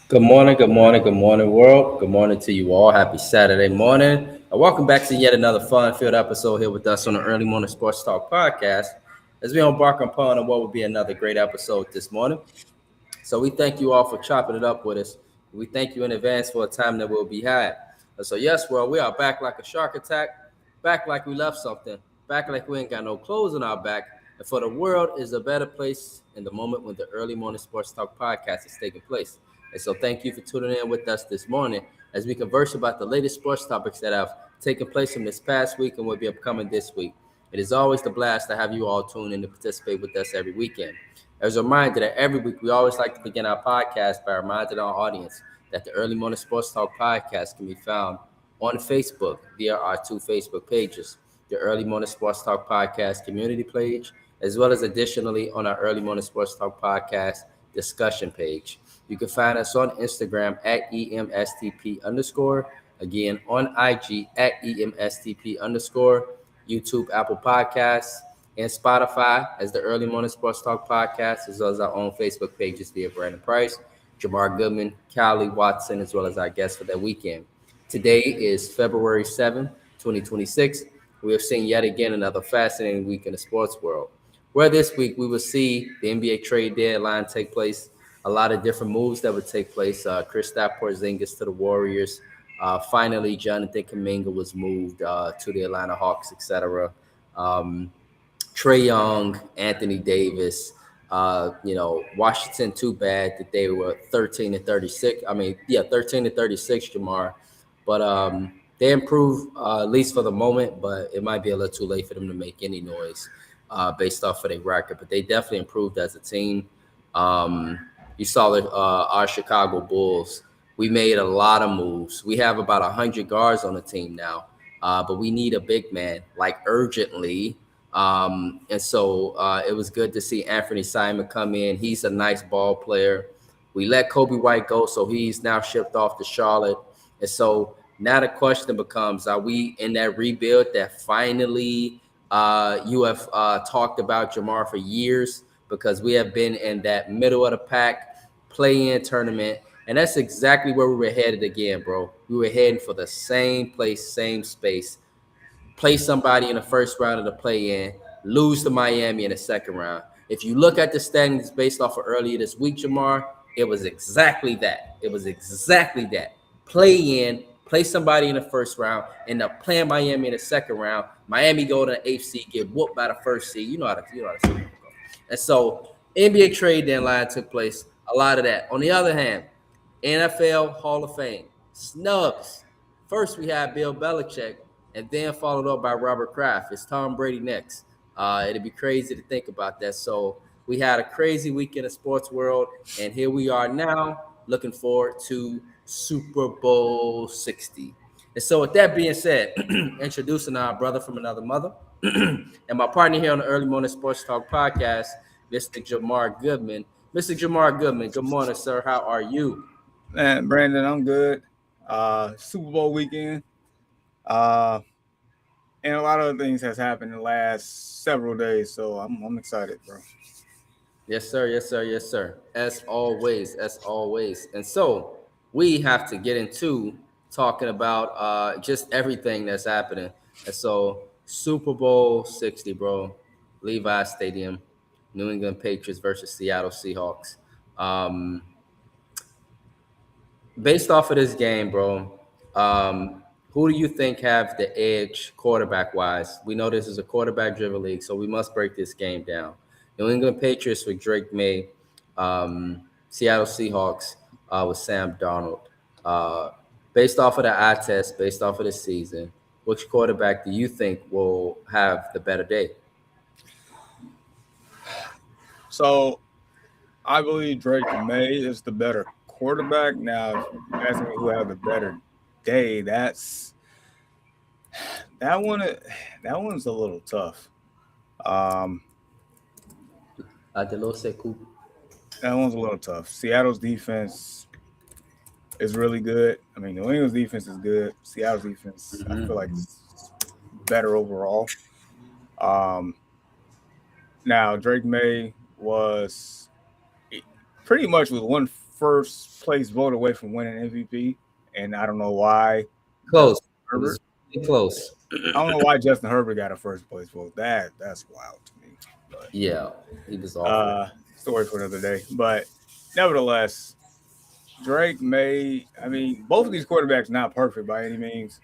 Good morning, world. Good morning to you all. Happy Saturday morning. Welcome back to yet another fun-filled episode here with us on the Early Morning Sports Talk podcast. As we embark upon what will be another great episode this morning. So we thank you all for chopping it up with us. We thank you in advance for a time that will be had. So yes, world, we are back like a shark attack, back like we left something, back like we ain't got no clothes on our back. And for the world is a better place in the moment when the Early Morning Sports Talk podcast is taking place. And so thank you for tuning in with us this morning as we converse about the latest sports topics that have taken place from this past week and will be upcoming this week. It is always the blast to have you all tune in to participate with us every weekend. As a reminder that every week we always like to begin our podcast by reminding our audience that the Early Morning Sports Talk podcast can be found on Facebook via our two Facebook pages, the Early Morning Sports Talk podcast community page, as well as additionally on our Early Morning Sports Talk podcast discussion page. You can find us on Instagram at EMSTP underscore, again on IG at EMSTP underscore, YouTube, Apple Podcasts, and Spotify as the Early Morning Sports Talk podcast, as well as our own Facebook pages via Brandon Price, Jamar Goodman, Callie Watson, as well as our guests for that weekend. Today is February 7th, 2026. We have seen yet again another fascinating week in the sports world, where this week we will see the NBA trade deadline take place, a lot of different moves that would take place. Kristaps Porzingis to the Warriors. Finally, Jonathan Kuminga was moved to the Atlanta Hawks, etc. Trae Young, Anthony Davis. Washington, too bad that they were 13 and 36. 13 and 36, Jamar. But they improved, at least for the moment, but it might be a little too late for them to make any noise based off of their record. But they definitely improved as a team. You saw our Chicago Bulls. We made a lot of moves. We have about 100 guards on the team now, but we need a big man, like urgently. And so it was good to see Anthony Simon come in. He's a nice ball player. We let Kobe White go, so he's now shipped off to Charlotte. And so now the question becomes, are we in that rebuild that finally you have talked about, Jamar, for years? Because we have been in that middle of the pack play-in tournament, and that's exactly where we were headed again, bro. We were heading for the same place, same space. Play somebody in the first round of the play-in, lose to Miami in the second round. If you look at the standings based off of earlier this week, Jamar, it was exactly that. It was exactly that. Play in, play somebody in the first round, end up playing Miami in the second round. Miami go to the eighth seed, get whooped by the first seed. You know how to see it. And so NBA trade deadline took place. A lot of that. On the other hand, NFL Hall of Fame snubs. First, we had Bill Belichick, and then followed up by Robert Kraft. It's Tom Brady next. It'd be crazy to think about that. So we had a crazy week in the sports world, and here we are now looking forward to Super Bowl 60. And so with that being said, introducing our brother from another mother and my partner here on the Early Morning Sports Talk podcast, Mr. Jamar Goodman. Mr. Jamar Goodman, good morning, sir. How are you? Man, Brandon, I'm good. Super Bowl weekend. And a lot of other things has happened in the last several days, so I'm excited, bro. Yes, sir. Yes, sir. Yes, sir. As always, as always. And so we have to get into talking about just everything that's happening. And so Super Bowl 60, bro, Levi Stadium, New England Patriots versus Seattle Seahawks. Um, Based off of this game, bro, who do you think have the edge quarterback wise? We know this is a quarterback driven league, so we must break this game down. New England Patriots with Drake May, Seattle Seahawks with Sam Darnold. Uh, Based off of the eye test, based off of the season, which quarterback do you think will have the better day? So I believe Drake May is the better quarterback. Now, if you ask me who have the better day, that one. That one's a little tough. Um, Adelo Sekou. that one's a little tough. Seattle's defense is really good. I mean, New England's defense is good. Seattle's defense, I feel like, is better overall. Um, Now Drake May was pretty much with one first place vote away from winning MVP, and I don't know why. Close. It Herbert. was really close. I don't know why Justin Herbert got a first place vote. That's wild to me. But, Yeah, he was awful. story for another day. But nevertheless, Drake May. I mean, both of these quarterbacks not perfect by any means.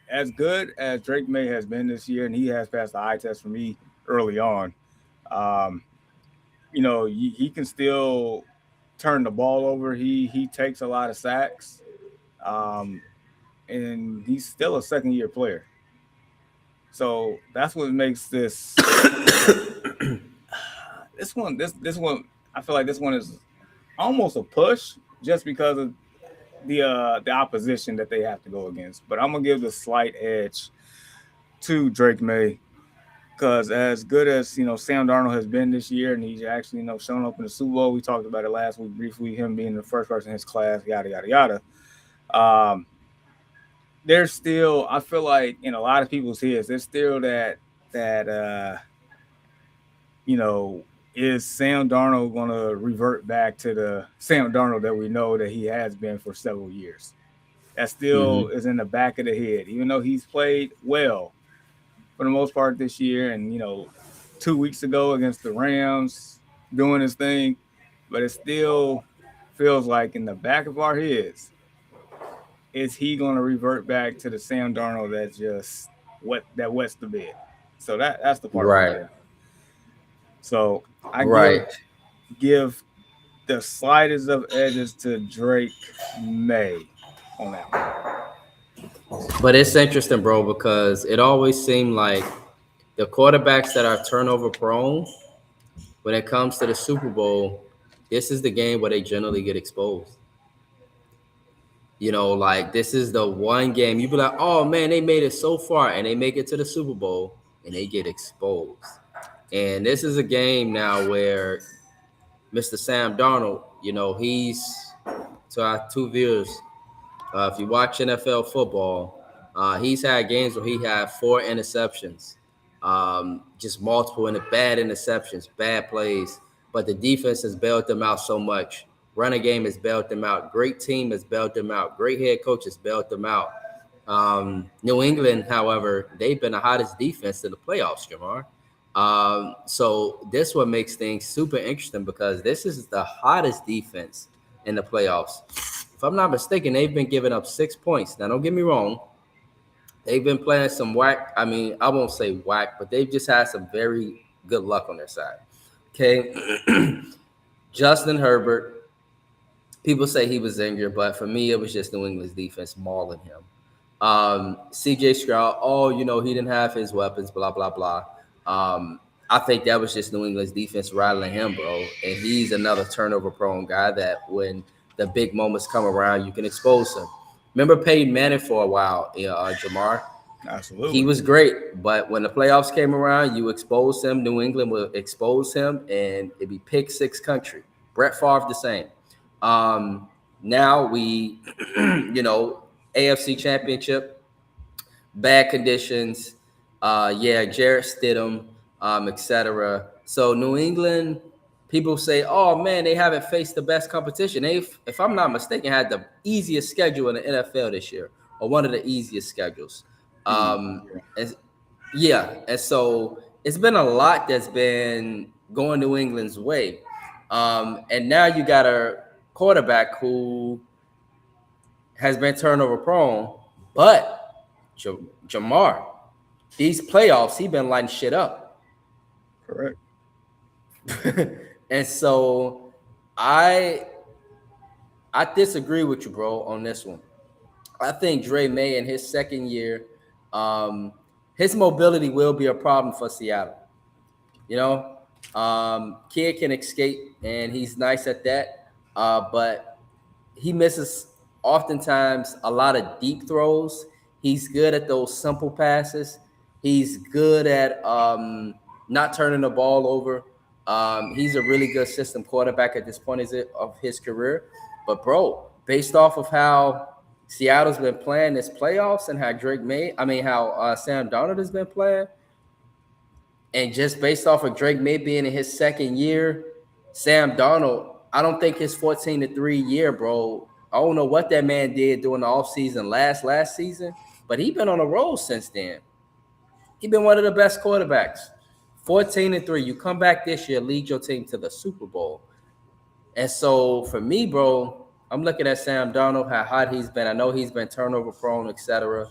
As good as Drake May has been this year, and he has passed the eye test for me early on. Um, he can still turn the ball over. He takes a lot of sacks, um, and he's still a second year player. So that's what makes this this one. I feel like this one is almost a push just because of the opposition that they have to go against. But I'm gonna give the slight edge to Drake May because as good as Sam Darnold has been this year, and he's actually shown up in the Super Bowl. We talked about it last week briefly, him being the first person in his class, yada yada yada. There's still, I feel like in a lot of people's heads, there's still that is Sam Darnold going to revert back to the Sam Darnold that we know that he has been for several years? That still is in the back of the head, even though he's played well for the most part this year. And, 2 weeks ago against the Rams, doing his thing, but it still feels like in the back of our heads, is he going to revert back to the Sam Darnold that just wets the bed? So that's the part right. So I give the slightest of edges to Drake May on that one. But it's interesting, bro, because it always seemed like the quarterbacks that are turnover prone, when it comes to the Super Bowl, this is the game where they generally get exposed. Like this is the one game you be like, oh man, they made it so far, and they make it to the Super Bowl and they get exposed. And this is a game now where Mr. Sam Darnold, he's, to our two viewers, if you watch NFL football, he's had games where he had 4 interceptions, just multiple bad interceptions, bad plays, but the defense has bailed them out so much. Running game has bailed them out. Great team has bailed them out. Great head coach has bailed them out. New England, however, they've been the hottest defense in the playoffs, Jamar. So this one makes things super interesting because this is the hottest defense in the playoffs. If I'm not mistaken, they've been giving up 6 points. Now, don't get me wrong. They've been playing some whack. I mean, I won't say whack, but they've just had some very good luck on their side. Okay. Justin Herbert. People say he was injured, but for me, it was just New England's defense mauling him. CJ Stroud, he didn't have his weapons, blah, blah, blah. I think that was just New England's defense rattling him, bro. And he's another turnover-prone guy that when the big moments come around, you can expose him. Remember Peyton Manning for a while, Jamar? Absolutely. He was great, but when the playoffs came around, you exposed him. New England will expose him, and it'd be pick six country. Brett Favre the same. Now we, AFC Championship, bad conditions, Jarrett Stidham, etc. So New England, people say, oh man, they haven't faced the best competition. They've, if I'm not mistaken, had the easiest schedule in the NFL this year, or one of the easiest schedules. And so it's been a lot that's been going New England's way. And now you got a quarterback who has been turnover prone, but Jamar, these playoffs, he's been lighting shit up. Correct. And so I disagree with you, bro, on this one. I think Dre May in his second year, his mobility will be a problem for Seattle. Kid can escape, and he's nice at that. But he misses oftentimes a lot of deep throws. He's good at those simple passes. He's good at not turning the ball over. He's a really good system quarterback at this point of his career. But, bro, based off of how Seattle's been playing this playoffs and how Sam Darnold has been playing, and just based off of Drake May being in his second year, Sam Darnold, I don't think his 14-3 year, bro. I don't know what that man did during the offseason last season, but he been on a roll since then. He been one of the best quarterbacks. 14-3. You come back this year, lead your team to the Super Bowl. And so for me, bro, I'm looking at Sam Darnold, how hot he's been. I know he's been turnover prone, etc.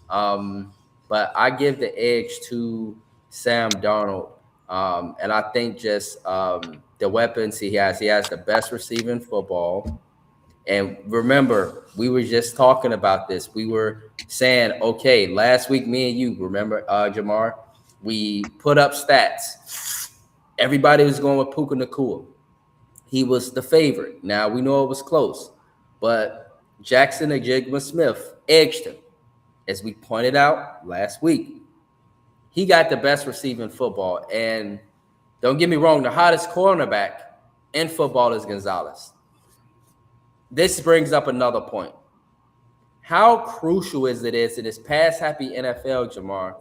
But I give the edge to Sam Darnold. And I think just the weapons he has the best receiving football. And remember, we were just talking about this. We were saying, okay, last week, me and you, remember, Jamar, we put up stats. Everybody was going with Puka Nacua. He was the favorite. Now, we know it was close, but Jackson Njigba Smith edged him. As we pointed out last week, he got the best receiving football. And don't get me wrong, the hottest cornerback in football is Gonzalez. This brings up another point. How crucial is it in this pass-happy NFL, Jamar?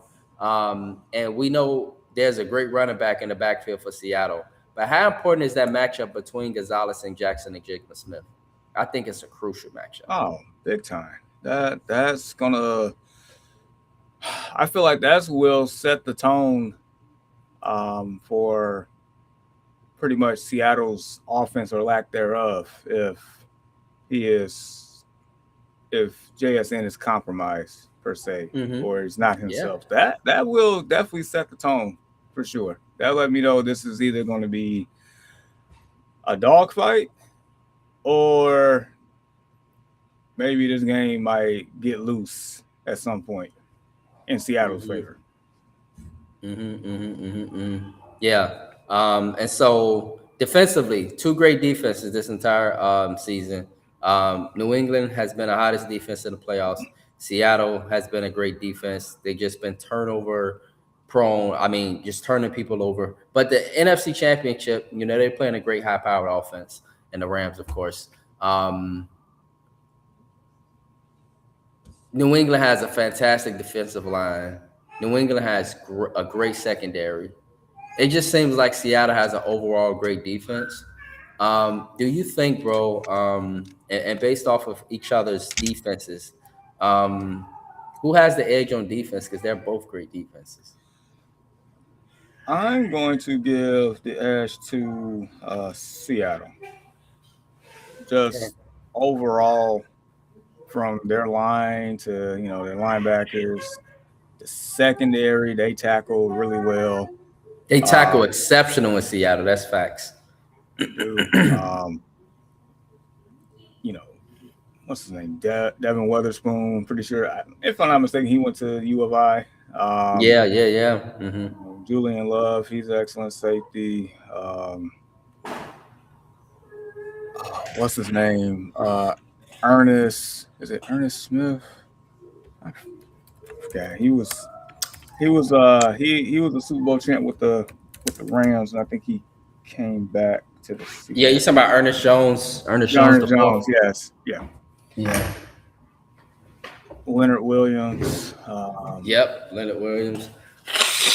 And we know there's a great running back in the backfield for Seattle. But how important is that matchup between Gonzalez and Jackson Njigba Smith? I think it's a crucial matchup. Oh, big time. That's gonna. I feel like that will set the tone for pretty much Seattle's offense or lack thereof. If JSN is compromised per se, or he's not himself, that will definitely set the tone for sure. That let me know this is either going to be a dogfight or maybe this game might get loose at some point in Seattle's favor. Yeah. And so defensively, two great defenses this entire season. New England has been the hottest defense in the playoffs. Seattle has been a great defense. They've just been turnover prone. I mean, just turning people over. But the NFC Championship, they're playing a great high-powered offense, and the Rams, of course. New England has a fantastic defensive line. New England has a great secondary. It just seems like Seattle has an overall great defense. Do you think, bro, and based off of each other's defenses, who has the edge on defense? Because they're both great defenses. I'm going to give the edge to Seattle. Just overall, from their line to their linebackers, the secondary, they tackle really well. They tackle exceptional in Seattle. That's facts. What's his name? Devin Witherspoon. Pretty sure, if I'm not mistaken, he went to U of I. Yeah. Julian Love, he's an excellent safety. What's his name? Ernest. Is it Ernest Smith? Okay, he was a Super Bowl champ with the Rams, and I think he came back to the Super Bowl. Yeah, you talking about Ernest Jones? Ernest Jones, yes, yeah. Leonard Williams. Leonard Williams.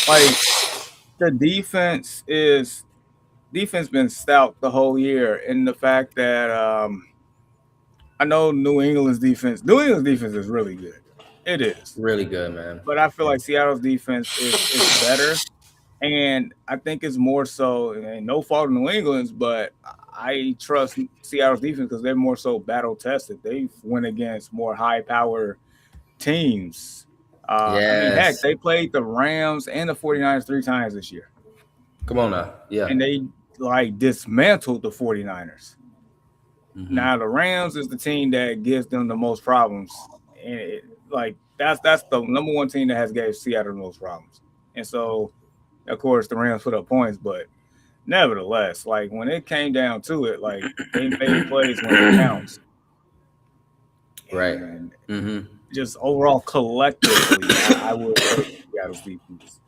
Like the defense been stout the whole year, and the fact that I know New England's defense is really good. It is really good, man. But I feel like Seattle's defense is better, and I think it's more so, and no fault of New England's, but I trust Seattle's defense because they're more so battle tested. They've went against more high power teams. I mean, heck, they played the Rams and the 49ers 3 times this year. Come on now. Yeah. And they dismantled the 49ers. Now the Rams is the team that gives them the most problems. And that's the number one team that has gave Seattle the most problems. And so, of course, the Rams put up points, but nevertheless, when it came down to it, they made plays when it counts. Right. And just overall collectively, I would say Seattle's defense.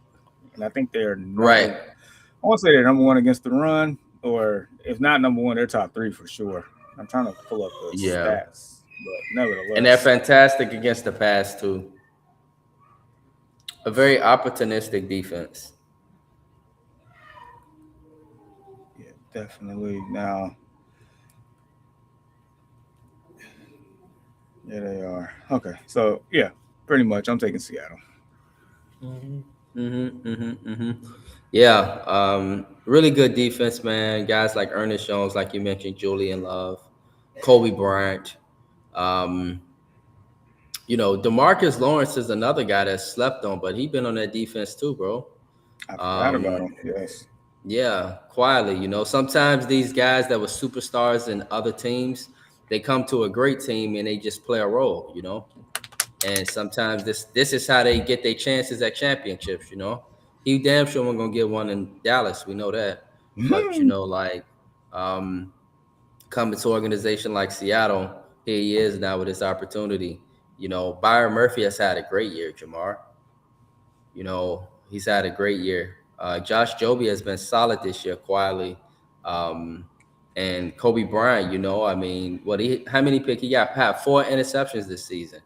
And I think they're right. I want to say they're number one against the run, or if not number one, they're top 3 for sure. I'm trying to pull up the stats, but nevertheless. And they're fantastic against the pass too. A very opportunistic defense. Yeah, definitely. Now, Yeah, they are. Okay, so yeah, pretty much. I'm taking Seattle. Yeah, really good defense, man. Guys like Ernest Jones, like you mentioned, Julian Love, Kobe Bryant. Um, Demarcus Lawrence is another guy that's slept on, but he been on that defense too, bro. I forgot about Um, him. Yes. yeah, quietly. Sometimes these guys that were superstars in other teams, they come to a great team and they just play a role. And sometimes this is how they get their chances at championships. He damn sure wasn't gonna get one in Dallas. We know that. But like coming to an organization like Seattle, here he is now with this opportunity. Byron Murphy has had a great year, Jamar. He's had a great year. Josh Joby has been solid this year quietly. Um, and Kobe Bryant, I mean, how many pick he got? Had 4 interceptions this season.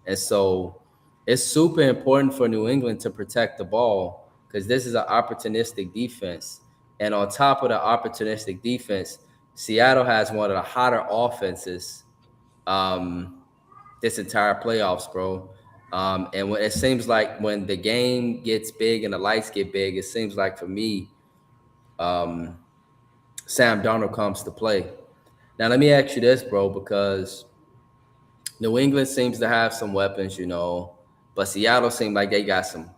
And so it's super important for New England to protect the ball because this is an opportunistic defense. And on top of the opportunistic defense, Seattle has one of the hotter offenses um, this entire playoffs, bro. And when it seems like when the game gets big and the lights get big, it seems like for me, um, Sam Darnold comes to play. Now, let me ask you this, bro, because New England seems to have some weapons, but Seattle seems like they got some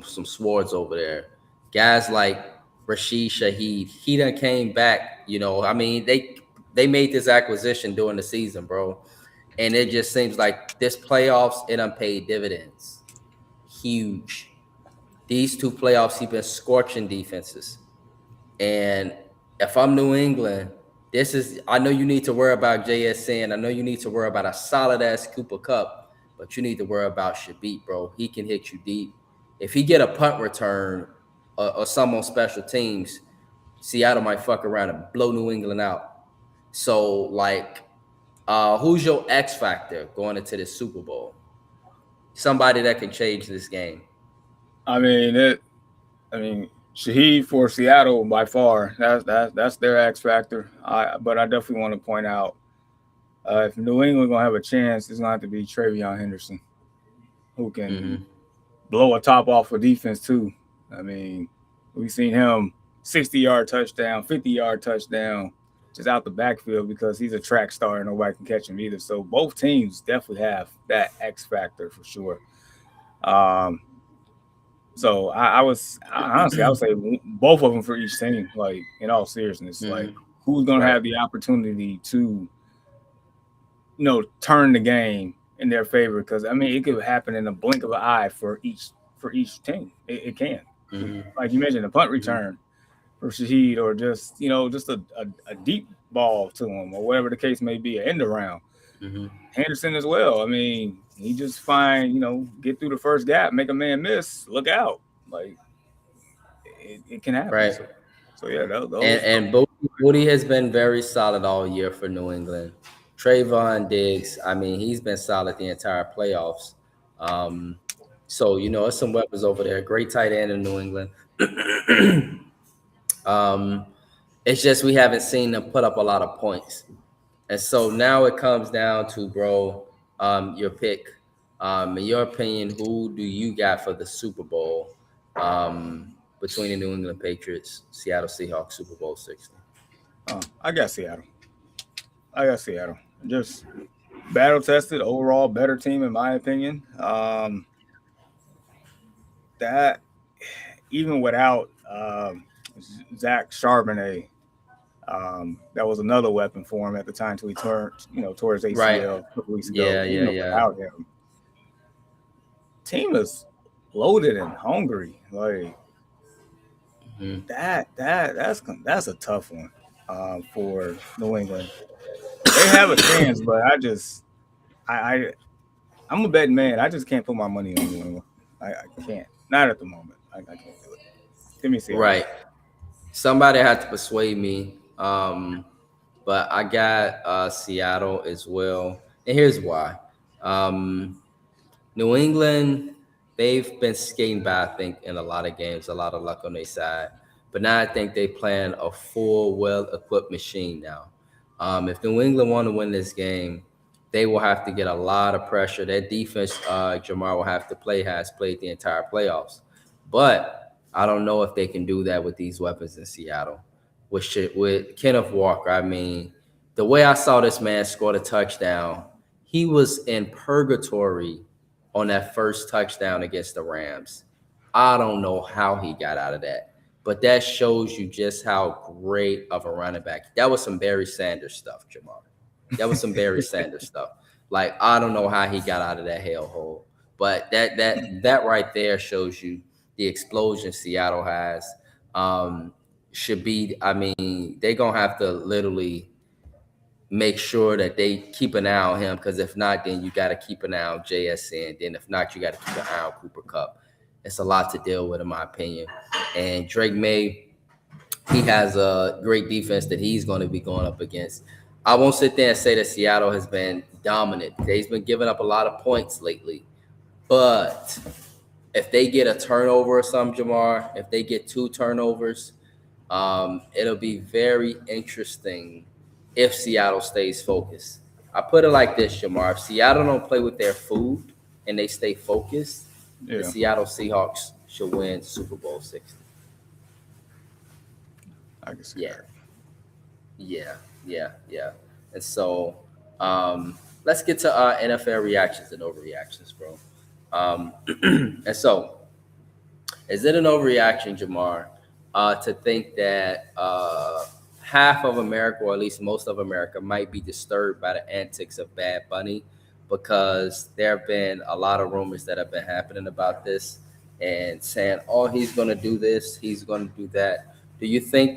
swords over there. Guys like Rashid Shaheed, he done came back. I mean, they made this acquisition during the season, bro. And it just seems like this playoffs, it done paid dividends. Huge. These 2 playoffs, he been scorching defenses. And if I'm New England, I know you need to worry about JSN. I know you need to worry about a solid ass Cooper Cup, but you need to worry about Shabit, bro. He can hit you deep. If he get a punt return or some on special teams, Seattle might fuck around and blow New England out. So like, who's your X factor going into this Super Bowl? Somebody that can change this game. I mean it. I mean Shaheed for Seattle by far. That's their X factor. But I definitely want to point out if New England gonna have a chance, it's gonna have to be Travion Henderson, who can Mm-hmm. blow a top off for defense too. I mean, we've seen him 60-yard touchdown, 50-yard touchdown, just out the backfield because he's a track star and nobody can catch him either. So both teams definitely have that X factor for sure. Um, so honestly, I would say both of them for each team. Like in all seriousness, like Mm-hmm. who's going to Right. have the opportunity to turn the game in their favor? Because I mean, it could happen in a blink of an eye for each team. It can. Mm-hmm. Like you mentioned, a punt Mm-hmm. return for Shaheed, or just a deep ball to him, or whatever the case may be, an end around. Mm-hmm. Henderson as well. I mean, he just get through the first gap, make a man miss. Look out! Like it can happen. Right. So yeah, And those. and Booty has been very solid all year for New England. Trayvon Diggs, I mean, he's been solid the entire playoffs. Um, so it's some weapons over there. Great tight end in New England. um, it's just we haven't seen them put up a lot of points. And so now it comes down to, bro, your pick. In your opinion, who do you got for the Super Bowl between the New England Patriots, Seattle Seahawks, Super Bowl 60? I got Seattle. I got Seattle. Just battle tested, overall better team in my opinion. That even without Zach Charbonnet, that was another weapon for him at the time until he tore his Right. ACL a couple weeks ago. Yeah, yeah, Even yeah. without him, team is loaded and hungry. Like Mhm. that's a tough one for New England. They have a chance, but I I'm a betting man. I just can't put my money on New England. I can't. Not at the moment. I can't do it. Give me Seattle. Right. Somebody had to persuade me. But I got Seattle as well. And here's why. Um, New England, they've been skating by, I think, in a lot of games, a lot of luck on their side. But now I think they playing a full, well-equipped machine now. If New England want to win this game, they will have to get a lot of pressure. Their defense, Jamar will have to play, has played the entire playoffs. But I don't know if they can do that with these weapons in Seattle. With Kenneth Walker, I mean, the way I saw this man score a touchdown, he was in purgatory on that first touchdown against the Rams. I don't know how he got out of that, but that shows you just how great of a running back. That was some Barry Sanders stuff, Jamar. That was some Barry Sanders stuff. Like, I don't know how he got out of that hellhole, but that right there shows you the explosion Seattle has. Should be, I mean, they're gonna have to literally make sure that they keep an eye on him, because if not, then you got to keep an eye on JSN. Then if not, you got to keep an eye on Cooper Kupp. It's a lot to deal with, in my opinion. And Drake May, he has a great defense that he's going to be going up against. I won't sit there and say that Seattle has been dominant. They've been giving up a lot of points lately. But if they get a turnover or something, Jamar, if they get 2 turnovers, it'll be very interesting if Seattle stays focused. I put it like this, Jamar. If Seattle don't play with their food and they stay focused, the Seattle Seahawks should win Super Bowl 60. I can see that. Yeah. And so let's get to NFL reactions and overreactions, bro. And so, is it an overreaction, Jamar, to think that half of America, or at least most of America, might be disturbed by the antics of Bad Bunny? Because there have been a lot of rumors that have been happening about this and saying, oh, he's going to do this, he's going to do that. Do you think,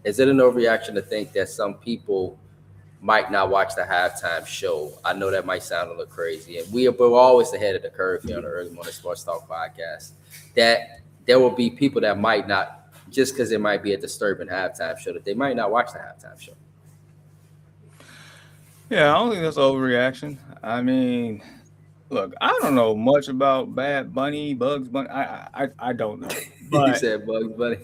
is it an overreaction to think that some people might not watch the halftime show? I know that might sound a little crazy, and we're always ahead of the curve here on the Early Morning Sports Talk podcast, that there will be people that might not, just because it might be a disturbing halftime show, that they might not watch the halftime show. Yeah, I don't think that's overreaction. I mean, look, I don't know much about Bad Bunny, Bugs Bunny. I don't know. But You said Bugs Bunny.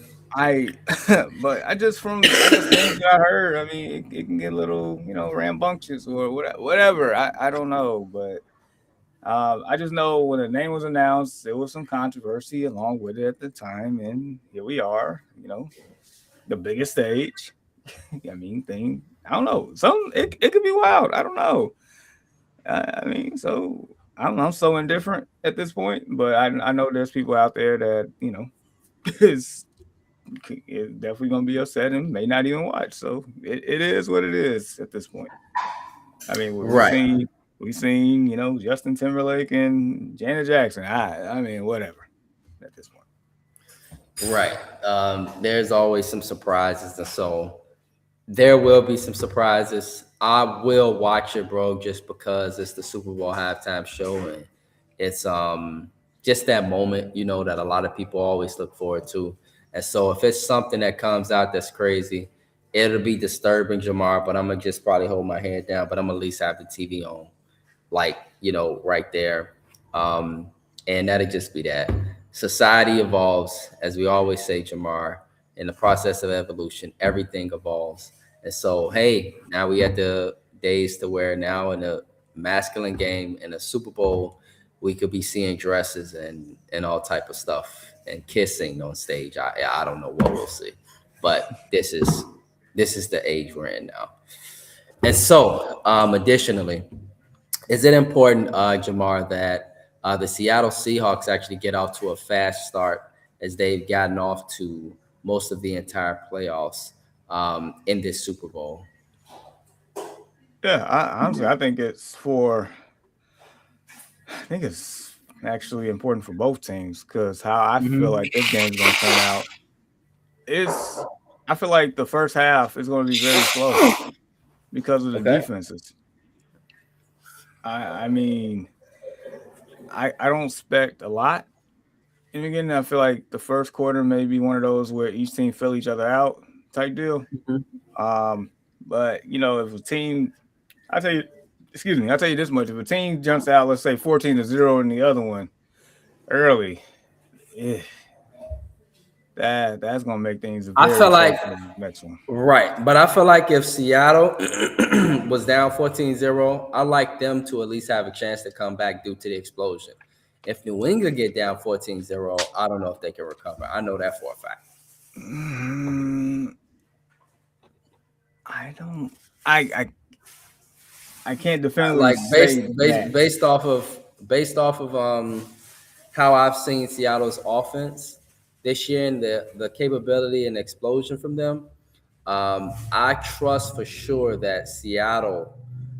but I just things that I heard. I mean, it can get a little, rambunctious or whatever. I don't know, but I just know when the name was announced, there was some controversy along with it at the time, and here we are. The biggest stage. I mean, I don't know. It could be wild. I don't know. I mean, so I don't know. I'm so indifferent at this point, but I know there's people out there that is definitely gonna be upset and may not even watch. So it is what it is at this point. I mean, we've seen Justin Timberlake and Janet Jackson. I mean, whatever at this point. Right. There's always some surprises, and so there will be some surprises. I will watch it, bro, just because it's the Super Bowl halftime show, and it's just that moment, that a lot of people always look forward to. And so if it's something that comes out that's crazy, it'll be disturbing, Jamar, but I'm gonna just probably hold my head down, but I'm gonna at least have the TV on, like, right there. And that'll just be that. Society evolves, as we always say, Jamar. In the process of evolution, everything evolves. And so, hey, now we at the days to where now in the masculine game, in the Super Bowl, we could be seeing dresses and all type of stuff and kissing on stage. I don't know what we'll see, but this is the age we're in now. And so, additionally, is it important, Jamar, that the Seattle Seahawks actually get out to a fast start, as they've gotten off to most of the entire playoffs in this Super Bowl? Yeah, honestly, I think it's actually important for both teams, because how I feel like this game's going to turn out is, I feel like the first half is going to be very slow because of the defenses. I mean, I don't expect a lot in the beginning. I feel like the first quarter may be one of those where each team fill each other out type deal. But if a team, I'll tell you this much: if a team jumps out, let's say 14-0 in the other one early, that's gonna make things very I feel like tough for the next one. right, but I feel like if Seattle was down 14-0, I like them to at least have a chance to come back due to the explosion. If New England get down 14-0, I don't know if they can recover. I know that for a fact. I don't. I can't definitively Like say that. based off of how I've seen Seattle's offense this year and the capability and explosion from them. I trust for sure that Seattle,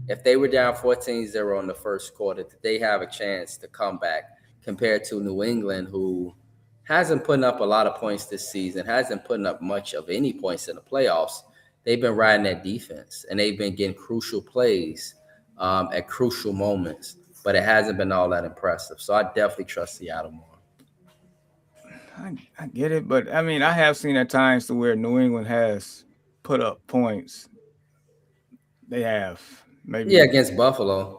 if they were down 14-0 in the first quarter, that they have a chance to come back compared to New England, who hasn't put up a lot of points this season, hasn't put up much of any points in the playoffs. They've been riding that defense, and they've been getting crucial plays at crucial moments, but it hasn't been all that impressive. So I definitely trust Seattle more. I get it, but I mean, I have seen at times to where New England has put up points. They have maybe against Buffalo.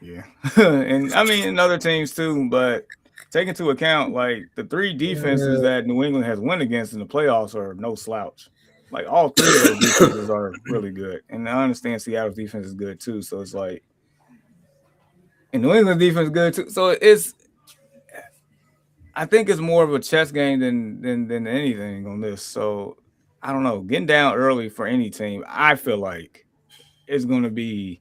Yeah, and I mean, in other teams too, but take into account like the three defenses that New England has won against in the playoffs are no slouch. Like all three of those defenses are really good, and I understand Seattle's defense is good too. So it's like, and New England's defense is good too. So it's, I think it's more of a chess game than anything on this. So I don't know, getting down early for any team, I feel like it's going to be,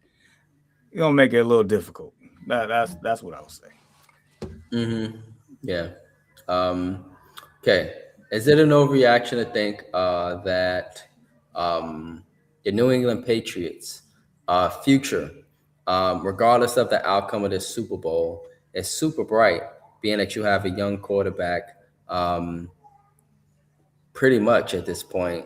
make it a little difficult. That's what I would say. Mm-hmm. Yeah. Okay. Is it an overreaction to think that the New England Patriots' future, regardless of the outcome of this Super Bowl, is super bright, being that you have a young quarterback pretty much at this point?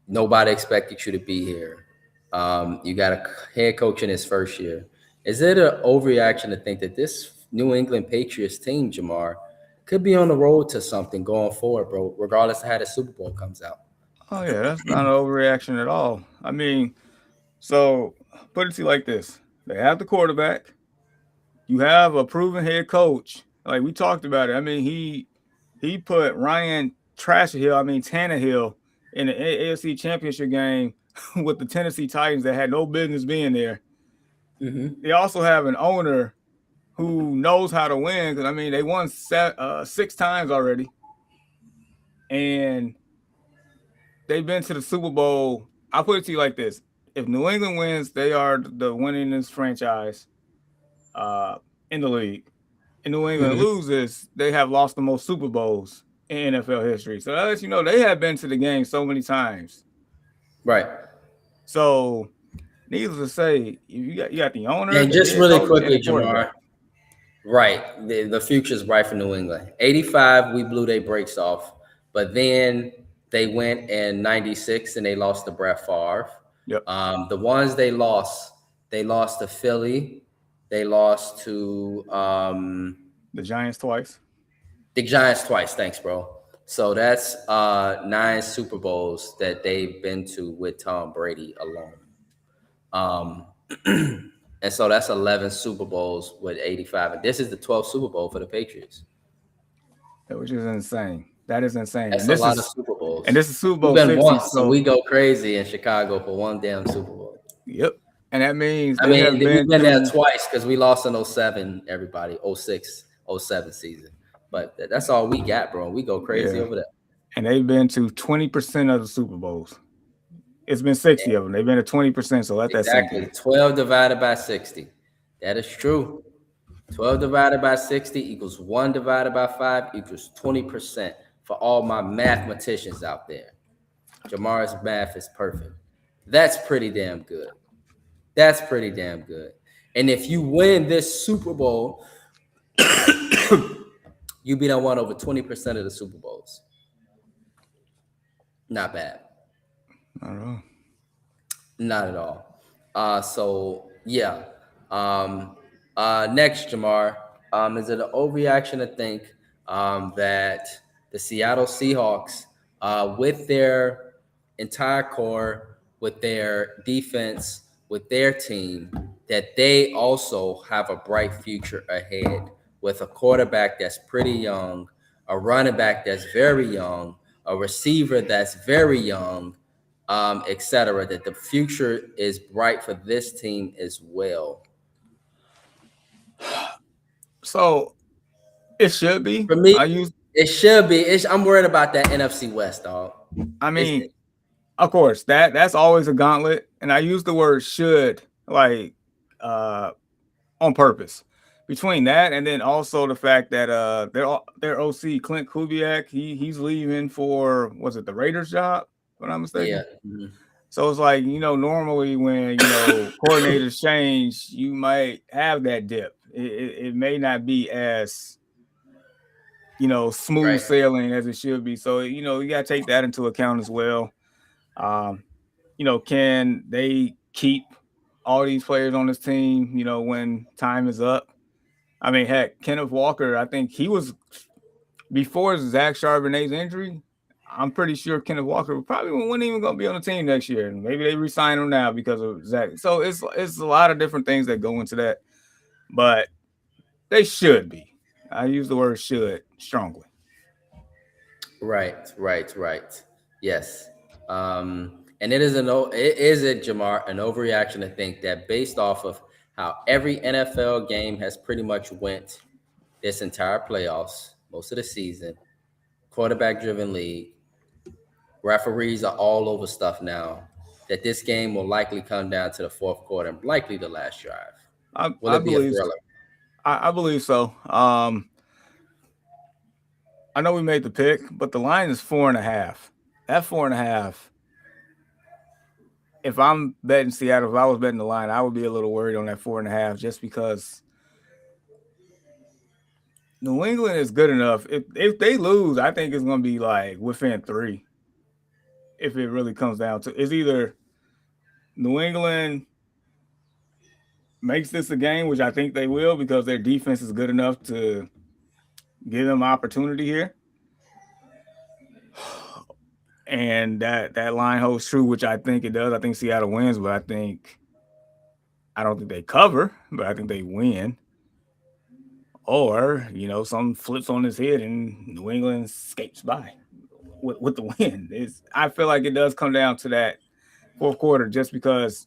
Nobody expected you to be here. You got a head coach in his first year. Is it an overreaction to think that this New England Patriots team, Jamar, could be on the road to something going forward, bro, regardless of how the Super Bowl comes out? Oh, yeah, that's not an overreaction at all. I mean, so put it to you like this. They have the quarterback. You have a proven head coach. Like we talked about it. I mean, he put Ryan Tannehill in the AFC Championship game with the Tennessee Titans that had no business being there. Mm-hmm. They also have an owner who knows how to win. Because, I mean, they won 6 times already. And they've been to the Super Bowl. I'll put it to you like this. If New England wins, they are the winningest franchise in the league. And New England loses, they have lost the most Super Bowls in NFL history. So that lets you know they have been to the game so many times. Right. So, needless to say, you got the owner. And just really quickly, Jamar. Right. The future's bright for New England. 85, we blew their brakes off. But then they went in 96 and they lost to Brett Favre. Yep. The ones they lost to Philly. They lost to the Giants twice. The Giants twice. Thanks, bro. So that's 9 Super Bowls that they've been to with Tom Brady alone. And so that's 11 Super Bowls with 85. And this is the 12th Super Bowl for the Patriots. Which is insane. That is insane. That's a lot of Super Bowls. And this is Super Bowl We've been 60. Once, so we go crazy in Chicago for one damn Super Bowl. Yep. And that means we've been there twice because we lost in 07, everybody, 06, 07 season. But that's all we got, bro. We go crazy over there. And they've been to 20% of the Super Bowls. It's been 60 of them. They've been to 20%. So let that sink in. 12 divided by 60. That is true. 12 divided by 60 equals 1 divided by 5 equals 20% for all my mathematicians out there. Jamar's math is perfect. That's pretty damn good. That's pretty damn good. And if you win this Super Bowl, you be done won over 20% of the Super Bowls. Not bad. Not at all. Not at all. So yeah. Next, Jamar, is it an overreaction to think that the Seattle Seahawks, with their entire core, with their defense, with their team, that they also have a bright future ahead with a quarterback that's pretty young, a running back that's very young, a receiver that's very young, etc. That the future is bright for this team as well. So it should be. For me, it should be. I'm worried about that NFC West, dog. I mean, of course, that's always a gauntlet, and I use the word should like on purpose. Between that and then also the fact that their OC Clint Kubiak, he's leaving for, was it the Raiders job, if I'm not mistaken? Yeah. Mm-hmm. So it's like, normally when coordinators change, you might have that dip. It may not be as smooth sailing as it should be. So you got to take that into account as well. Can they keep all these players on this team, when time is up? I mean, heck, Kenneth Walker, I think he was, before Zach Charbonnet's injury, I'm pretty sure Kenneth Walker probably wasn't even going to be on the team next year. And maybe they re-sign him now because of Zach. So it's a lot of different things that go into that. But they should be. I use the word should strongly. Right. Yes. And it is an overreaction to think that based off of how every NFL game has pretty much went this entire playoffs, most of the season, quarterback-driven league, referees are all over stuff now, that this game will likely come down to the fourth quarter and likely the last drive. I believe so. I believe so. I know we made the pick, but the line is 4.5. That 4.5. If I'm betting Seattle, if I was betting the line, I would be a little worried on that 4.5, just because New England is good enough. If they lose, I think it's going to be like within 3. If it really comes down to, it's either New England makes this a game, which I think they will, because their defense is good enough to give them opportunity here, and that line holds true, which I think it does. I think Seattle wins, but I don't think they cover, but I think they win. Or, something flips on his head and New England escapes by with the win. I feel like it does come down to that fourth quarter, just because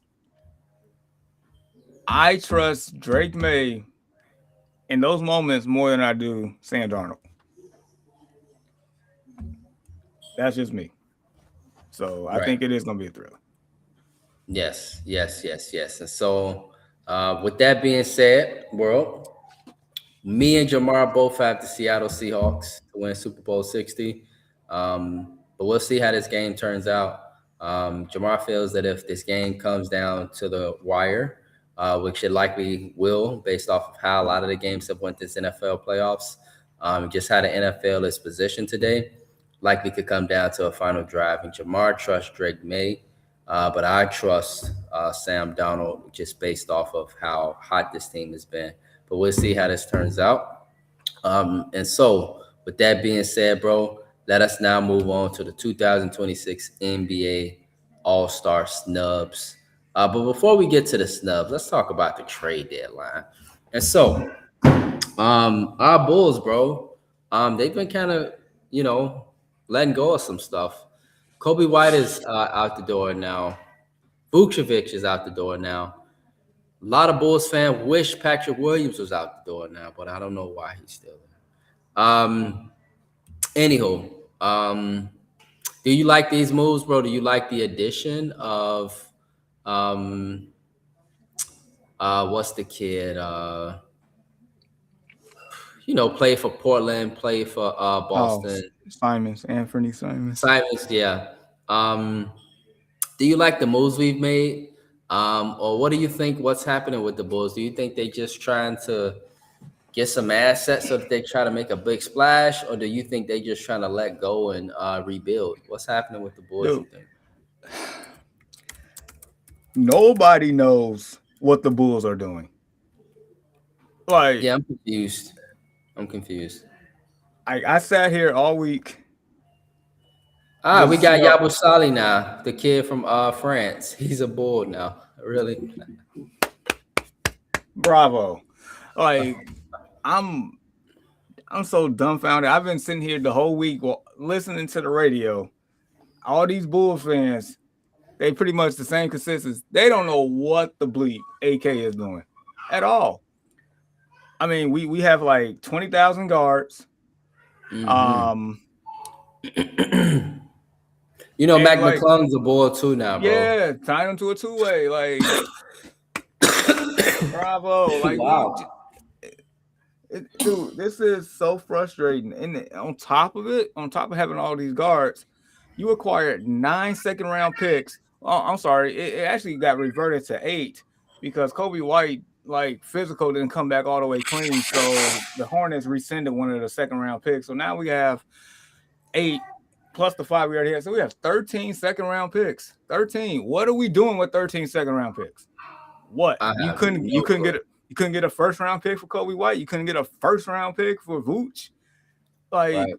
I trust Drake May in those moments more than I do Sam Darnold. That's just me. So I think it is going to be a thrill. Yes. And so with that being said, world, me and Jamar both have the Seattle Seahawks to win Super Bowl 60. But we'll see how this game turns out. Jamar feels that if this game comes down to the wire, which it likely will, based off of how a lot of the games have went this NFL playoffs, just how the NFL is positioned today, likely could come down to a final drive. And Jamar trusts Drake May, but I trust Sam Darnold, just based off of how hot this team has been. But we'll see how this turns out. And so with that being said, bro, let us now move on to the 2026 NBA All-Star snubs. But before we get to the snubs, let's talk about the trade deadline. And so our Bulls, bro, they've been kind of, letting go of some stuff. Kobe White is out the door now. Vucevic is out the door now. A lot of Bulls fans wish Patrick Williams was out the door now, but I don't know why he's still there. Anywho, do you like these moves, bro? Do you like the addition of what's the kid? Play for Portland, play for Boston. Anthony Simons. Yeah. Do you like the moves we've made? Or what do you think? What's happening with the Bulls? Do you think they just trying to get some assets so that they try to make a big splash, or do you think they just trying to let go and rebuild? What's happening with the Bulls? Dude, you think? Nobody knows what the Bulls are doing. Yeah, I'm confused. I sat here all week. We got Yabusele now, the kid from France. He's a Bull now. Really? Bravo. I I'm so dumbfounded. I've been sitting here the whole week listening to the radio. All these Bulls fans, they pretty much the same consensus. They don't know what the bleep AK is doing at all. I mean, we have like 20,000 guards. You know, Mac like, McClung's a Bull too now, bro. Yeah, tying him to a two-way. Like, bravo. Like, wow. Dude, this is so frustrating. And on top of having all these guards, you acquired 9 second-round picks. Oh, I'm sorry, it actually got reverted to 8 because Kobe White, like, physical didn't come back all the way clean. So the Hornets rescinded one of the second-round picks. So now we have 8 plus the 5 we already had. So we have 13 second-round picks. 13. What are we doing with 13 second-round picks? What? You couldn't get a first round pick for Kobe White. You couldn't get a first round pick for Vooch. Like, right.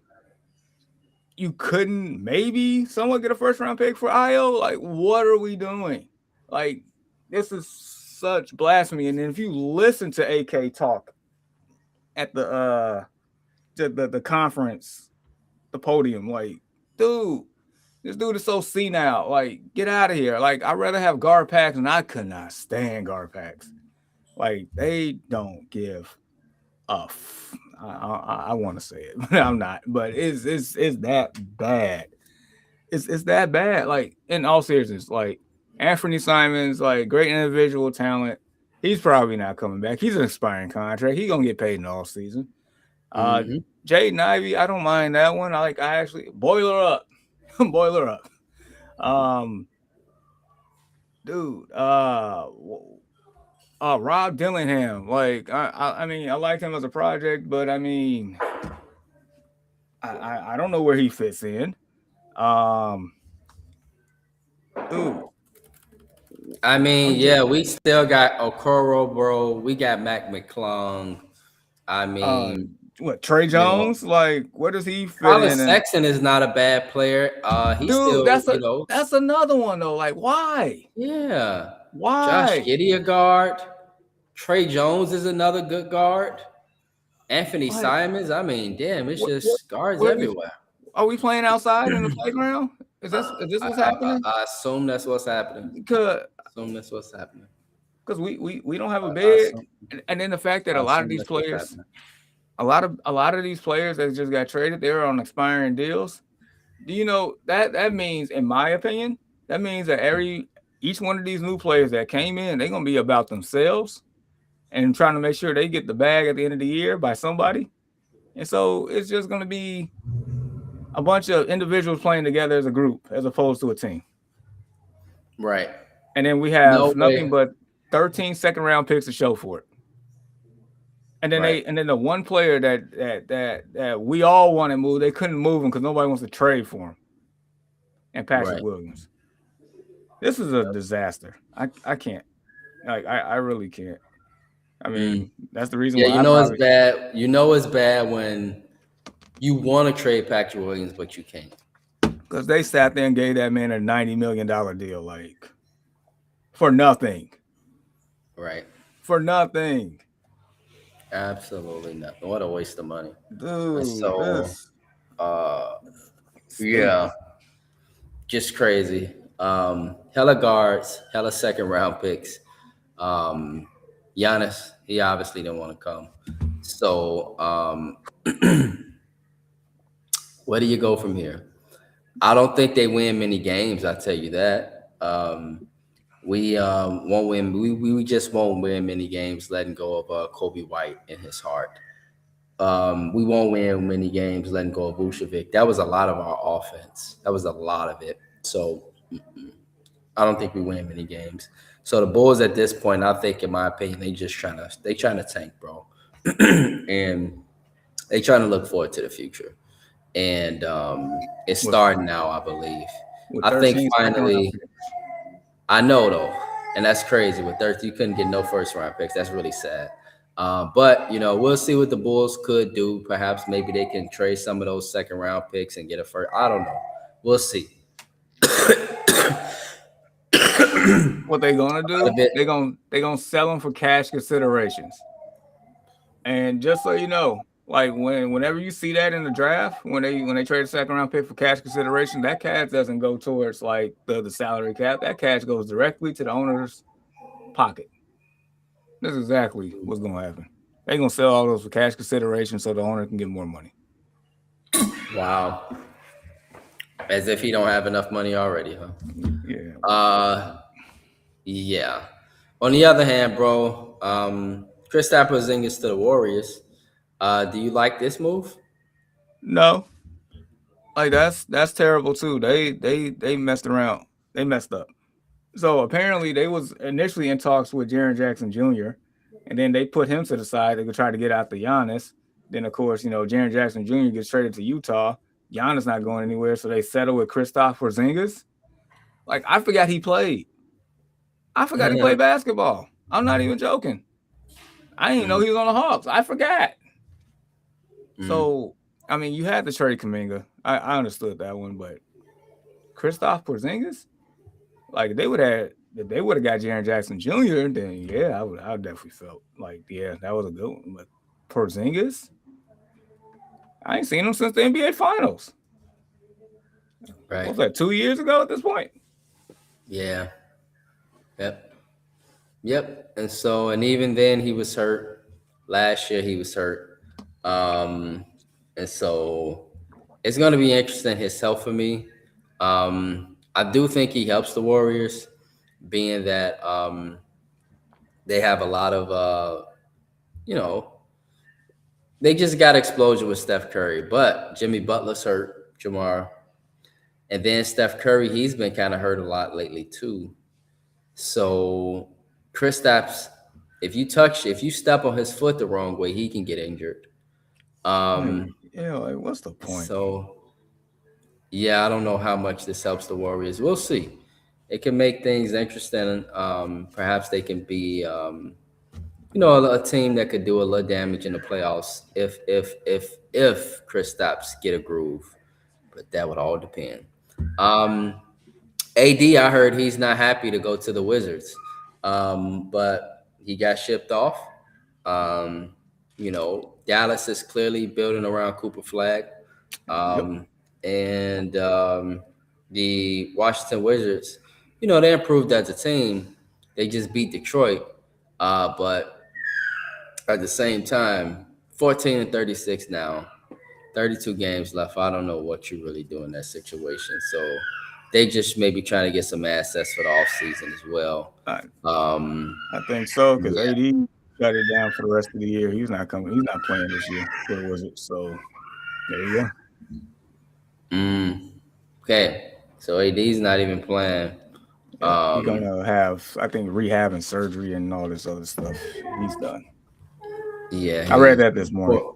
You couldn't maybe someone get a first round pick for Io. Like, what are we doing? Like, this is such blasphemy. And then if you listen to AK talk at the conference, the podium, like, dude, this dude is so senile. Like, get out of here. Like, I'd rather have Garpax, and I could not stand Garpax. Like, they don't give a I want to say it, but I'm not. But it's that bad. It's that bad. Like, in all seriousness, like, Anthony Simons, like, great individual talent. He's probably not coming back. He's an expiring contract. He's gonna get paid in the off season. Jaden Ivey, I don't mind that one. I actually boiler up. Boiler up. Dude, Rob Dillingham, like, I mean, I liked him as a project, but I mean, I don't know where he fits in. I mean, yeah, we still got Okoro, bro. We got Mac McClung. I mean, what, Trey Jones? Like, where does he fit Colin in? Sexton is not a bad player. That's another one though. Like, why? Yeah. Why? Josh Giddey, a guard. Trey Jones is another good guard. Anthony Simons. I mean, damn, it's just guards everywhere. Are we playing outside in the playground? Is this what's happening? I assume that's what's happening. Because we don't have a big, and then the fact that a lot of these players that just got traded, they're on expiring deals. Do you know that means, in my opinion, that means that each one of these new players that came in, they're gonna be about themselves and trying to make sure they get the bag at the end of the year by somebody. And so it's just gonna be a bunch of individuals playing together as a group as opposed to a team. Right. And then we have nothing but 13 second round picks to show for it. And then then the one player that we all want to move, they couldn't move him because nobody wants to trade for him. And Patrick Williams. This is a disaster. I can't. Like, I really can't. I mean, that's the reason why. It's bad. You know it's bad when you want to trade Patrick Williams, but you can't. Because they sat there and gave that man a $90 million deal, like, for nothing. Right. For nothing. Absolutely nothing. What a waste of money. Dude. So, just crazy. Hella guards, hella second round picks. Giannis, he obviously didn't want to come. So, where do you go from here? I don't think they win many games. I tell you that. We won't win. We just won't win many games letting go of Kobe White in his heart. We won't win many games letting go of Vucevic. That was a lot of our offense. That was a lot of it. So I don't think we win many games. So the Bulls at this point, I think, in my opinion, they trying to tank, bro, and they trying to look forward to the future. And it's starting now, I believe. I think finally. I know, though, and that's crazy. With 13, you couldn't get no first-round picks. That's really sad. But, we'll see what the Bulls could do. Perhaps maybe they can trade some of those second-round picks and get a first. I don't know. We'll see. What they gonna do? They gonna sell them for cash considerations. And just so you know, Like whenever you see that in the draft, when they trade a second round pick for cash consideration, that cash doesn't go towards like the salary cap. That cash goes directly to the owner's pocket. That's exactly what's gonna happen. They're gonna sell all those for cash consideration so the owner can get more money. Wow. As if he don't have enough money already, huh? Yeah. Yeah. On the other hand, bro, Kristaps Porzingis to the Warriors. Do you like this move? No. Like that's terrible too. They messed around. They messed up. So apparently they was initially in talks with Jaren Jackson Jr. and then they put him to the side. They could try to get out the Giannis. Then of course, Jaren Jackson Jr. gets traded to Utah. Giannis not going anywhere, so they settle with Kristaps Porzingis. Like I forgot he played. I forgot he played basketball. I'm not even joking. I didn't know he was on the Hawks. I forgot. So I mean, you had to trade Kuminga. I understood that one, but Kristaps Porzingis, like if they would have got Jaren Jackson Jr., then yeah, I definitely felt like that was a good one. But Porzingis, I ain't seen him since the NBA Finals. Right. What was that, 2 years ago at this point? Yeah. Yep. And even then he was hurt. Last year he was hurt. And so it's going to be interesting his health for me. I do think he helps the Warriors, being that they have a lot of, they just got explosion with Steph Curry. But Jimmy Butler's hurt, Jamar. And then Steph Curry, he's been kind of hurt a lot lately too. So Kristaps, if you step on his foot the wrong way, he can get injured. Like, what's the point? So, I don't know how much this helps the Warriors. We'll see. It can make things interesting. Perhaps they can be, a team that could do a little damage in the playoffs if Kristaps get a groove. But that would all depend. AD, I heard he's not happy to go to the Wizards, but he got shipped off. Dallas is clearly building around Cooper Flag. And the Washington Wizards, they improved as a team. They just beat Detroit. But at the same time, 14-36 now, 32 games left. I don't know what you really do in that situation. So they just may be trying to get some assets for the offseason as well. I think so, because AD shut it down for the rest of the year. He's not coming. He's not playing this year for the Wizards. So there you go. Okay. So AD's not even playing. He's gonna have, I think, rehab and surgery and all this other stuff. He's done. Yeah. I read that this morning.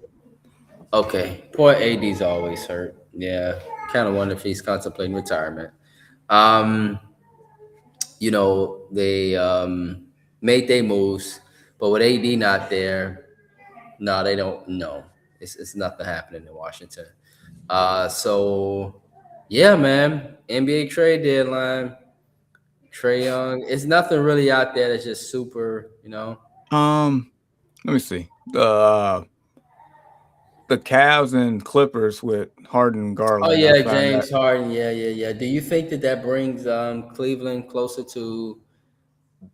Okay. Poor AD's always hurt. Yeah. Kind of wonder if he's contemplating retirement. They made their moves, but with AD not there, no, they don't. No, it's nothing happening in Washington. So yeah, man. NBA trade deadline. Trae Young. It's nothing really out there that's just super. Let me see. The Cavs and Clippers with Harden, Garland. Oh yeah, James Harden. Yeah. Do you think that brings Cleveland closer to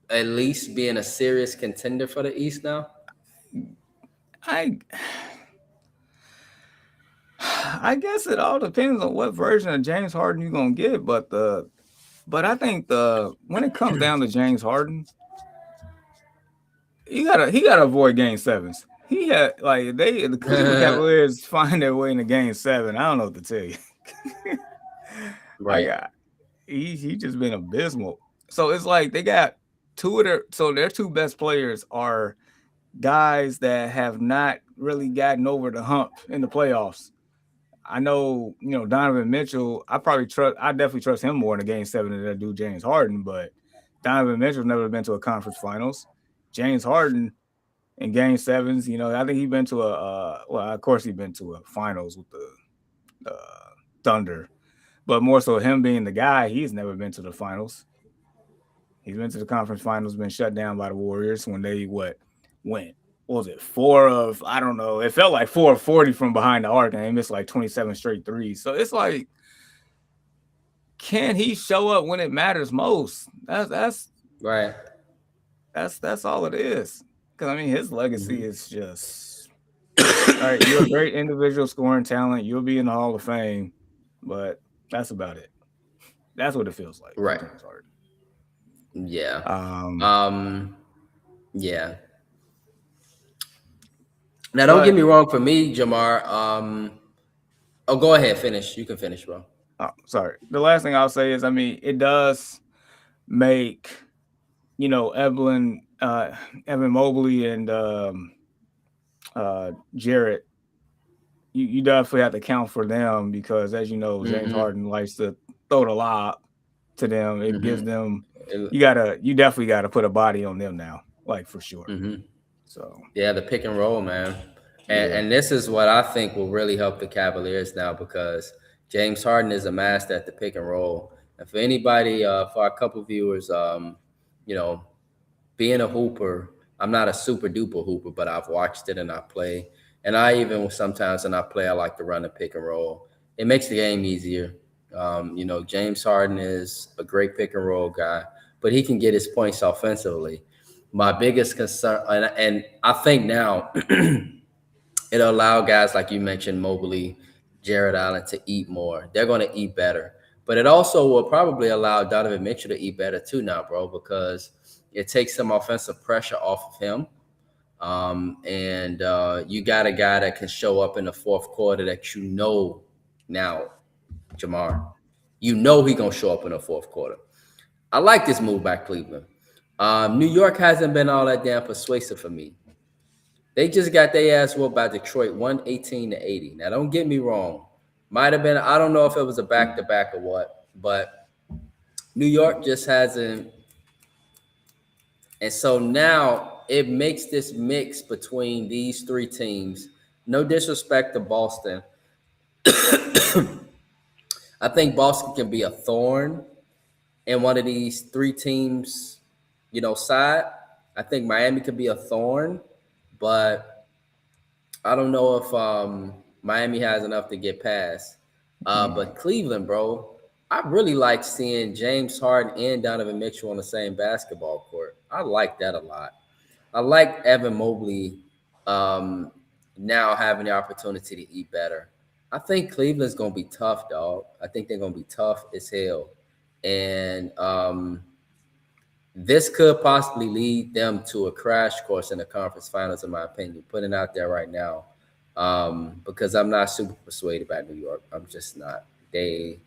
at least being a serious contender for the East now? I guess it all depends on what version of James Harden you're gonna get, but I think when it comes down to James Harden, he gotta avoid game sevens. He had the Cleveland Cavaliers find their way into game 7. I don't know what to tell you. Right. He just been abysmal. So it's like they got their two best players are guys that have not really gotten over the hump in the playoffs. I know, Donovan Mitchell, I definitely trust him more in a game 7 than I do James Harden, but Donovan Mitchell's never been to a conference finals. James Harden in game 7s, I think he's been to of course he's been to a finals with the Thunder, but more so him being the guy, he's never been to the finals. He's been to the conference finals, been shut down by the Warriors when they went what was it, 4 of, I don't know, it felt like 4 of 40 from behind the arc, and he missed like 27 straight threes. So it's like, can he show up when it matters most? That's Right. that's all it is. Because I mean, his legacy is just all right. You're a great individual scoring talent. You'll be in the Hall of Fame, but that's about it. That's what it feels like. Right. James Harden. Yeah. Yeah. Now, don't get me wrong. For me, Jamar. Oh, go ahead. Finish. You can finish, bro. Oh, sorry. The last thing I'll say is, I mean, it does make, Evan Mobley and Jarrett. You definitely have to count for them because, as you know, James Harden likes to throw the lob to them. It gives them. You definitely gotta put a body on them now, like for sure. So yeah, the pick and roll, man. And this is what I think will really help the Cavaliers now because James Harden is a master at the pick and roll. And for anybody, for a couple viewers, being a hooper, I'm not a super duper hooper, but I've watched it and I play. And I even sometimes when I play, I like to run a pick and roll. It makes the game easier. James Harden is a great pick and roll guy, but he can get his points offensively. My biggest concern, and I think now it'll allow guys like you mentioned, Mobley, Jared Allen, to eat more. They're going to eat better. But it also will probably allow Donovan Mitchell to eat better too now, bro, because it takes some offensive pressure off of him. And you got a guy that can show up in the fourth quarter that now, Jamar. He's going to show up in the fourth quarter. I like this move by Cleveland. New York hasn't been all that damn persuasive for me. They just got their ass whooped by Detroit 118-80. Now, don't get me wrong. Might have been, I don't know if it was a back-to-back or what, but New York just hasn't. And so now it makes this mix between these three teams. No disrespect to Boston. I think Boston can be a thorn in one of these three teams, side. I think Miami could be a thorn, but I don't know if Miami has enough to get past. But Cleveland, bro, I really like seeing James Harden and Donovan Mitchell on the same basketball court. I like that a lot. I like Evan Mobley now having the opportunity to eat better. I think Cleveland's going to be tough, dog. I think they're going to be tough as hell. And this could possibly lead them to a crash course in the conference finals, in my opinion, putting it out there right now. Because I'm not super persuaded by New York. I'm just not. In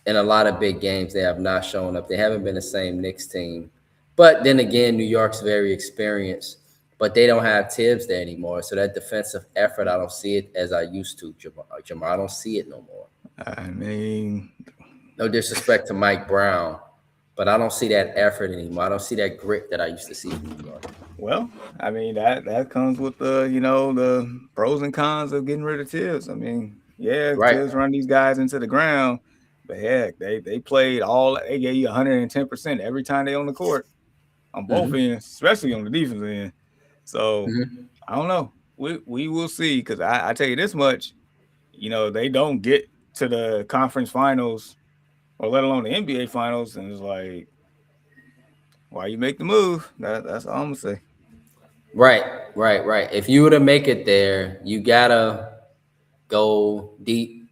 a lot of big games, they have not shown up. They haven't been the same Knicks team. But then again, New York's very experienced, but they don't have Tibbs there anymore. So that defensive effort, I don't see it as I used to, Jamar. I don't see it no more. I mean, no disrespect to Mike Brown, but I don't see that effort anymore. I don't see that grit that I used to see in New York. Well, I mean, that comes with the pros and cons of getting rid of Tibbs. I mean, Tibbs run these guys into the ground, but heck, they played they gave you 110% every time they on the court on both ends, especially on the defense end. So I don't know. We will see, because I tell you this much, they don't get to the conference finals or let alone the NBA finals, and it's like, why you make the move? That's all I'm gonna say. Right. If you were to make it there, you gotta go deep.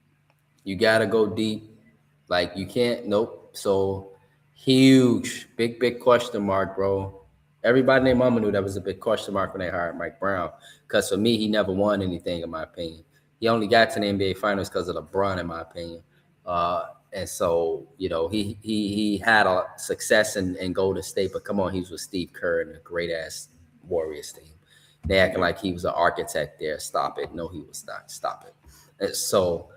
Like you can't. Nope. So huge, big question mark, bro. Everybody named Mama knew that was a big question mark when they hired Mike Brown. Because for me, he never won anything, in my opinion. He only got to the NBA Finals because of LeBron, in my opinion. And so, he had a success in Golden State, but come on, he was with Steve Kerr and a great-ass Warriors team. They acting like he was an architect there. Stop it. No, he was not. Stop it. And so,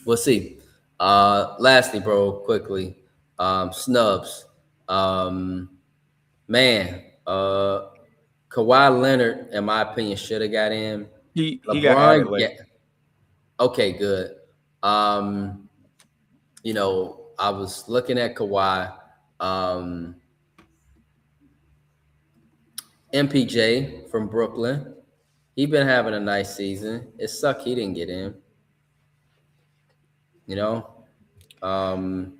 we'll see. Lastly, bro, quickly, snubs. Kawhi Leonard, in my opinion, should have got in. He got added late. Okay, good. I was looking at Kawhi. MPJ from Brooklyn. He been having a nice season. It sucked he didn't get in. You know, um,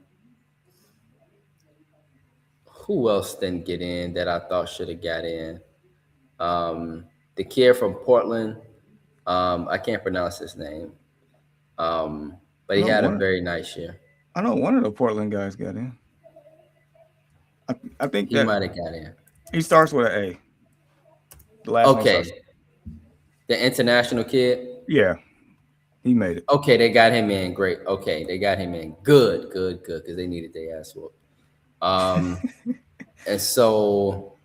who else didn't get in that I thought should have got in? The kid from Portland. I can't pronounce his name. But I he know had a one. very nice year. I know one of the Portland guys got in. I think He that might have got in. he starts with an A. The last name starts. Okay, the international kid. Yeah, he made it. Okay, they got him in. Great. Okay, they got him in. Good, good, good. Because they needed their ass whooped. And so,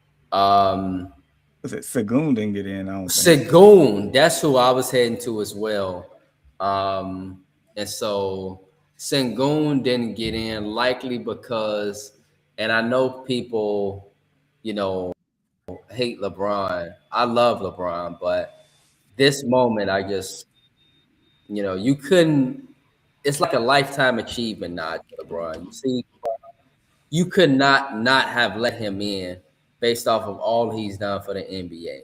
Was it Sagoon didn't get in? I don't think. Segun, that's who I was heading to as well. And so Sengun didn't get in, likely because, and I know people, hate LeBron. I love LeBron, but this moment, I just, you couldn't. It's like a lifetime achievement nod to LeBron. You see, you could not have let him in based off of all he's done for the NBA.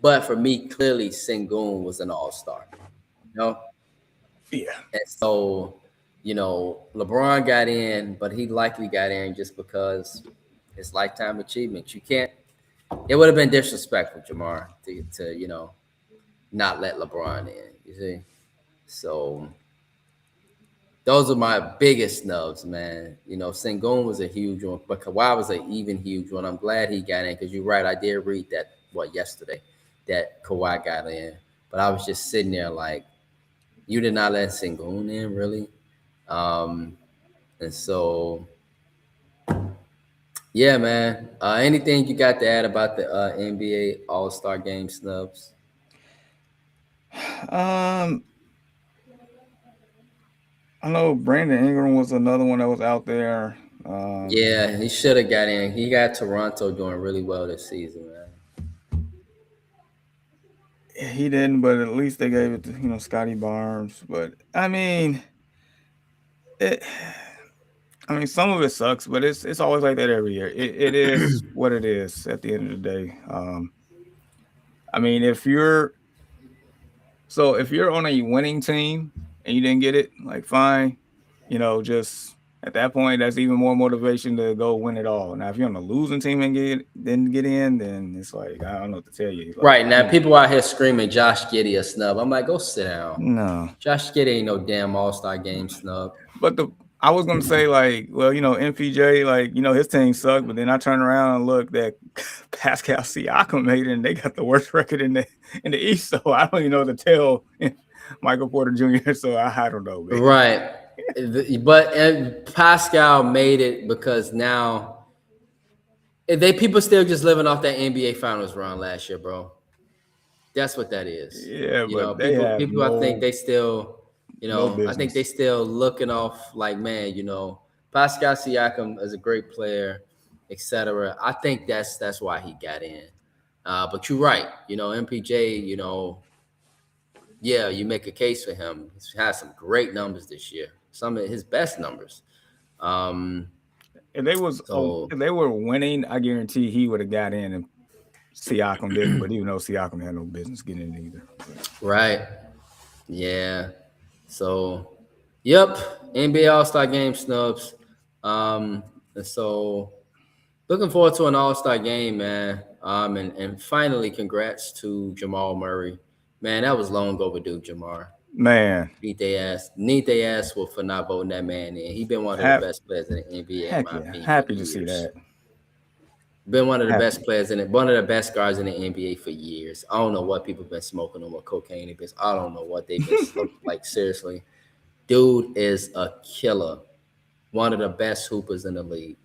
But for me, clearly, Sengun was an all-star. Yeah. And so, LeBron got in, but he likely got in just because his lifetime achievement. You can't. It would have been disrespectful, Jamar, to not let LeBron in. You see, so those are my biggest snubs, man. Sengun was a huge one, but Kawhi was an even huge one. I'm glad he got in because you're right. I did read that yesterday that Kawhi got in, but I was just sitting there like, you did not let Sengun in, really? And so, yeah, man. Anything you got to add about the NBA All-Star Game snubs? I know Brandon Ingram was another one that was out there. Yeah, he should have got in. He got Toronto doing really well this season, man. He didn't, but at least they gave it to Scotty Barnes. But I mean, some of it sucks, but it's always like that every year. It is what it is at the end of the day. If you're on a winning team and you didn't get it, like fine, just at that point, that's even more motivation to go win it all. Now, if you're on a losing team and didn't get in, then it's like I don't know what to tell you. Like, right now, people out here screaming Josh Giddey a snub. I'm like, go sit down. No, Josh Giddey ain't no damn All-Star Game snub. But I was gonna say MPJ, his team sucked, but then I turned around and looked that Pascal Siakam made it, and they got the worst record in the East. So I don't even know what to tell Michael Porter Jr. So I don't know, man. Right. But Pascal made it because now people still just living off that NBA Finals run last year, bro. That's what that is. Yeah, but people I think they still, I think they business. still looking off like, man, Pascal Siakam is a great player, etc. I think that's why he got in. But you're right, MPJ, yeah, you make a case for him. He's had some great numbers this year, some of his best numbers. If they were winning, I guarantee he would have got in, and Siakam didn't. But even though Siakam had no business getting in either. Right. Yeah. So, yep, NBA All-Star Game snubs. And so, looking forward to an All-Star Game, man. And finally, congrats to Jamal Murray. Man, that was long overdue, Jamar. Man, Need they ass for not voting that man in. He been one of the best players in the NBA. Heck in my yeah, opinion, happy to see that. Been one of the best players in it, one of the best guards in the NBA for years. I don't know what people been smoking on, what cocaine they've been. I don't know what they've been smoking. Like, seriously, dude is a killer. One of the best hoopers in the league.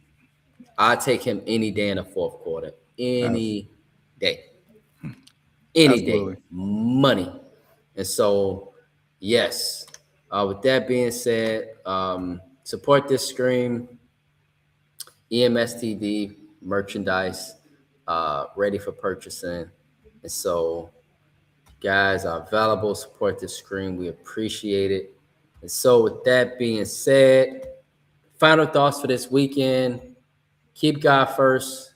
I take him any day in the fourth quarter. Any day. Any day. Money. And so, yes. With that being said, support this stream. EMSTD merchandise ready for purchasing. And so, guys are available. Support this stream. We appreciate it. And so, with that being said, final thoughts for this weekend. Keep God first.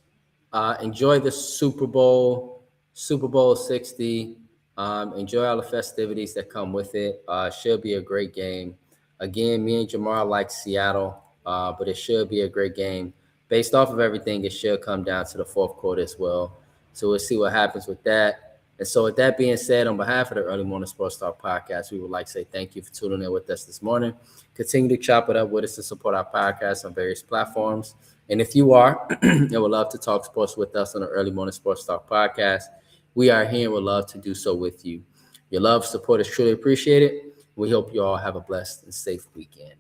Enjoy the Super Bowl 60. Enjoy all the festivities that come with it. Should be a great game. Again, me and Jamar like Seattle, but it should be a great game. Based off of everything, it should come down to the fourth quarter as well. So we'll see what happens with that. And so with that being said, on behalf of the Early Morning Sports Talk podcast, we would like to say thank you for tuning in with us this morning. Continue to chop it up with us to support our podcast on various platforms. And if you are and would love to talk sports with us on the Early Morning Sports Talk podcast, we are here and would love to do so with you. Your love, support is truly appreciated. We hope you all have a blessed and safe weekend.